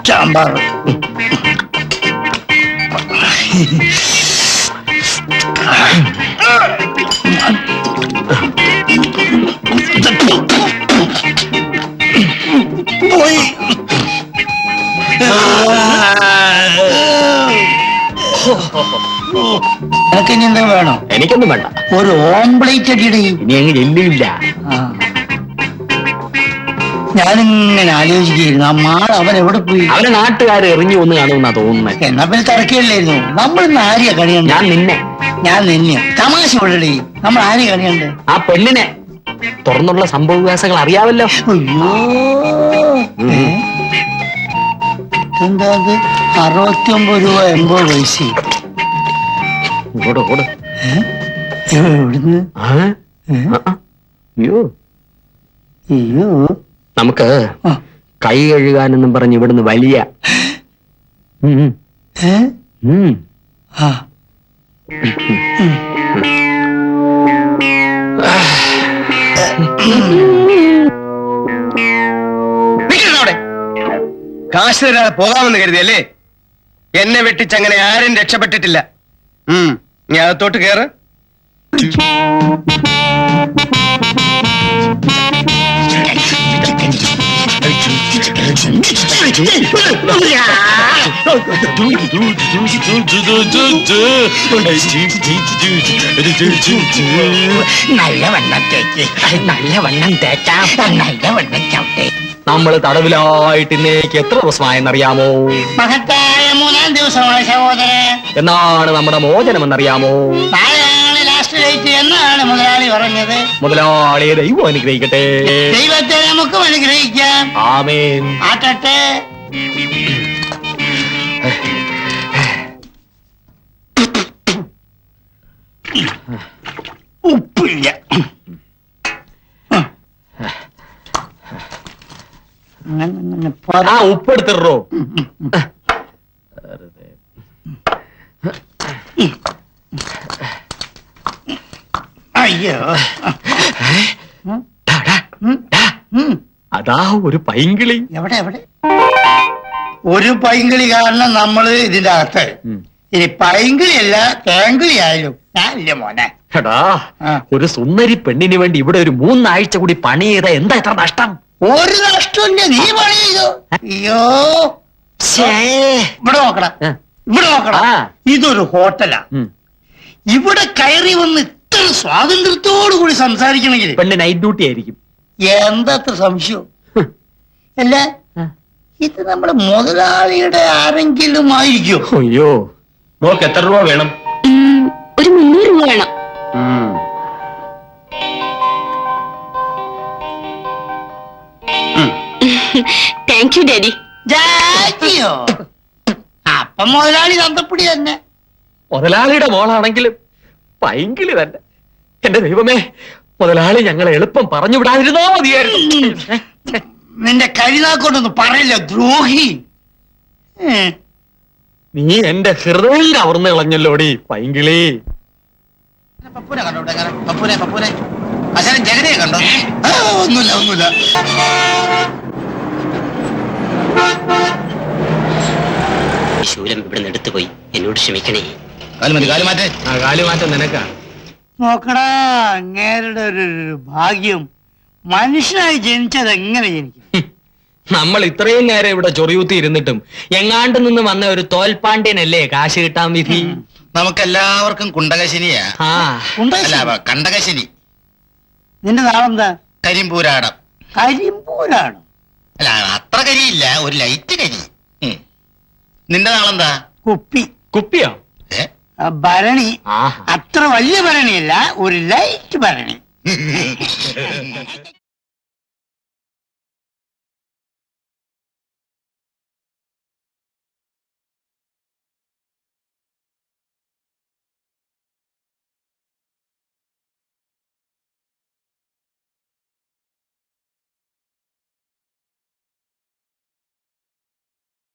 സാമ്പാർ. പോയി. നിനക്ക് ഇനി എന്താ വേണോ? എനിക്കൊന്നും വേണ്ട. ഒരു ഓംപ്ലേറ്റ് അടിയുടെ. ഇനി അങ്ങ് ചെല്ലില്ല. ഞാനിങ്ങനെ ആലോചിക്കുന്നു, ആ മാൾ അവൻ എവിടെ പോയി? അവനെ നാട്ടുകാർ എറിഞ്ഞു ഒന്ന് കാണുമെന്നാ തോന്നുന്നത്. എന്നാ പിന്നെ തിരക്കില്ലായിരുന്നു. നമ്മൾ ഇന്ന് ആരെയാ കണിയണ്ട? ഞാൻ നിന്നെ തമാശ കൊള്ളടി. നമ്മൾ ആരെയാ കണിയണ്ട്? ആ പെണ്ണിനെ. തുറന്നുള്ള സംഭവവികാസങ്ങൾ അറിയാവല്ലോ. അയ്യോ, എന്താ അത്? 69 രൂപ 80 പൈസ. ഇങ്ങോട്ട് എവിടുന്ന്? അയ്യോ, അയ്യോ, നമുക്ക് കൈ കഴുകാനെന്നും പറഞ്ഞ് ഇവിടുന്ന് വലിയ കാശ് തരാതെ പോകാമെന്ന് കരുതിയല്ലേ? എന്നെ വെട്ടിച്ചങ്ങനെ ആരും രക്ഷപ്പെട്ടിട്ടില്ല. നീ അകത്തോട്ട് കേറ്. നമ്മള് തടവിലായിട്ട് ഇന്നേക്ക് എത്ര ദിവസമായെന്നറിയാമോ? മഹത്തായ 3-ാം ദിവസമായി സഹോദരൻ. എന്നാണ് നമ്മുടെ മോചനമെന്നറിയാമോ? ലാസ്റ്റ് ഡേറ്റ് എന്നാണ് മുതലാളി പറഞ്ഞത്? മുതലാളിയെ ദൈവം അനുഗ്രഹിക്കട്ടെ. ദൈവത്തെ നമുക്കും അനുഗ്രഹിക്കാം. ആമേൻ. ആട്ടെ. ഉപ്പില്ല. ഉപ്പെടുത്തിറോ? അയ്യോ, അതാ ഒരു പൈങ്കിളി. എവിടെ? ഒരു പൈങ്കിളി കാരണം നമ്മള് ഇതിന്റെ അകത്ത്. ഇനി പൈങ്കിളിയല്ല തേങ്കിളി ആയാലും ഞാനില്ല മോനെ. എടാ, ഒരു സുന്ദരി പെണ്ണിന് വേണ്ടി ഇവിടെ ഒരു 3 ആഴ്ച കൂടി പണി ചെയ്ത എന്താ ഇത്ര നഷ്ടം? ഒരു നഷ്ടമില്ല. നീ പണി ചെയ്തു. അയ്യോ, ഇവിടെ നോക്കടാ. ഇതൊരു ഹോട്ടലാ. ഇവിടെ കയറി വന്ന് ഇത്ര സ്വാതന്ത്ര്യത്തോടു കൂടി സംസാരിക്കണമെങ്കിൽ പെണ്ണ് നൈറ്റ് ഡ്യൂട്ടി ആയിരിക്കും. എന്തത്ര സംശയം അല്ല? ഇത് നമ്മുടെ മുതലാളിയുടെ ആരെങ്കിലും ആയിരിക്കും. അയ്യോ, നോക്ക് എത്ര രൂപ വേണം? ഒരു 300 രൂപ വേണം. Thank you daddy. ജാജിയോ? അപ്പം മുതലാളി തന്തപ്പൊടി തന്നെ. മുതലാളിയുടെ മോളാണെങ്കിലും പൈങ്കിളി തന്നെ. എന്റെ ദൈവമേ, മുതലാളി ഞങ്ങളെ എളുപ്പം പറഞ്ഞു വിടാതിരുന്നോ മതിയായിരുന്നു. നിന്റെ കരിനാക്കൊണ്ടൊന്നും പറയില്ല ദ്രോഹി. നീ എന്റെ ഹൃദയം കവർന്നു കളഞ്ഞല്ലോടി പൈങ്കിളി. പപ്പൂനെ കണ്ടോ? പപ്പൂനെ ജഗതിയെ കണ്ടോ? ഒന്നുമില്ല. ശൂലം ഇവിടുന്ന് എടുത്തുപോയി. എന്നോട് ക്ഷമിക്കണേ. കാലുമാറ്റം നിനക്കാ. നോക്കടാ, അങ്ങേരുടെ ഒരു ഭാഗ്യം. മനുഷ്യനായി ജനിച്ചത് എങ്ങനെ ജനിക്കും? നമ്മൾ ഇത്രയും നേരം ഇവിടെ ചൊറിയൂത്തി ഇരുന്നിട്ടും എങ്ങാണ്ട് നിന്ന് വന്ന ഒരു തോൽപ്പാണ്ഡ്യനല്ലേ കാശ് കിട്ടാൻ വിധി. നമുക്കെല്ലാവർക്കും കുണ്ടകശനിയാ. കണ്ടകശനി. നിന്റെ നാളെന്താ? കരിമ്പൂരാടം. കരിമ്പൂരാണ്. അല്ല, അത്ര കരിയില്ല, ഒരു ലൈറ്റ് കരി. നിന്റെ നാളെന്താ? കുപ്പിയോ? ഭരണി. അത്ര വലിയ ഭരണിയല്ല, ഒരു ലൈറ്റ് ഭരണി.